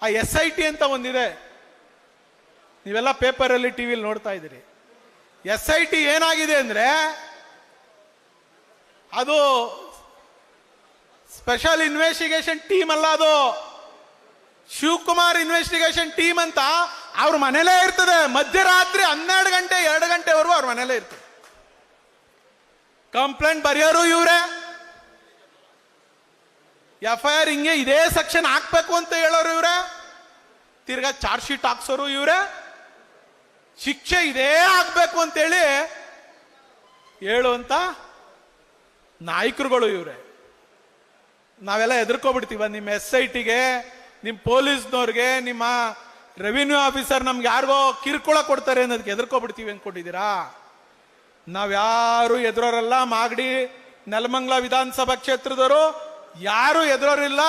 ಆ SIT ಅಂತ ಒಂದಿದೆ, ನೀವೆಲ್ಲ ಪೇಪರಲ್ಲಿ ಟಿವಿಲಿ ನೋಡ್ತಾ ಇದ್ದೀರಿ. SIT ಏನಾಗಿದೆ ಅಂದ್ರೆ ಅದು ಸ್ಪೆಷಲ್ ಇನ್ವೆಸ್ಟಿಗೇಷನ್ ಟೀಮ್ ಅಲ್ಲ, ಅದು ಶಿವಕುಮಾರ್ ಇನ್ವೆಸ್ಟಿಗೇಷನ್ ಟೀಮ್ ಅಂತ ಅವ್ರ ಮನೇಲೇ ಇರ್ತದೆ. ಮಧ್ಯರಾತ್ರಿ 12 ಗಂಟೆ 2 ಗಂಟೆವರೆಗೂ ಅವ್ರ ಮನೇಲೇ ಇರ್ತದೆ. ಕಂಪ್ಲೇಂಟ್ ಬರೆಯೋರು ಇವ್ರೆ, FIR ಹಿಂಗೆ ಇದೇ ಸೆಕ್ಷನ್ ಹಾಕ್ಬೇಕು ಅಂತ ಹೇಳೋರು ಇವ್ರೆ, ತಿರ್ಗಾ ಚಾರ್ಜ್ ಶೀಟ್ ಹಾಕ್ಸೋರು ಇವ್ರೆ, ಶಿಕ್ಷೆ ಇದೇ ಆಗ್ಬೇಕು ಅಂತೇಳಿ ಹೇಳುವಂತ ನಾಯಕರುಗಳು ಇವ್ರೆ. ನಾವೆಲ್ಲ ಹೆದರ್ಕೊಬಿಡ್ತೀವ ನಿಮ್ಮ SITಗೆ, ನಿಮ್ಮ ಪೊಲೀಸ್ನವ್ರಿಗೆ, ನಿಮ್ಮ ರೆವಿನ್ಯೂ ಆಫೀಸರ್ ನಮ್ಗೆ ಯಾರಿಗೋ ಕಿರುಕುಳ ಕೊಡ್ತಾರೆ ಅನ್ನೋದಕ್ಕೆ ಹೆದರ್ಕೊಬಿಡ್ತೀವಿ ಅನ್ಕೊಂಡಿದ್ದೀರಾ? ನಾವ್ಯಾರು ಎದುರೋರಲ್ಲ. ಮಾಗಡಿ ನೆಲಮಂಗಲ ವಿಧಾನಸಭಾ ಕ್ಷೇತ್ರದವರು ಯಾರು ಎದುರೋರಿಲ್ಲ.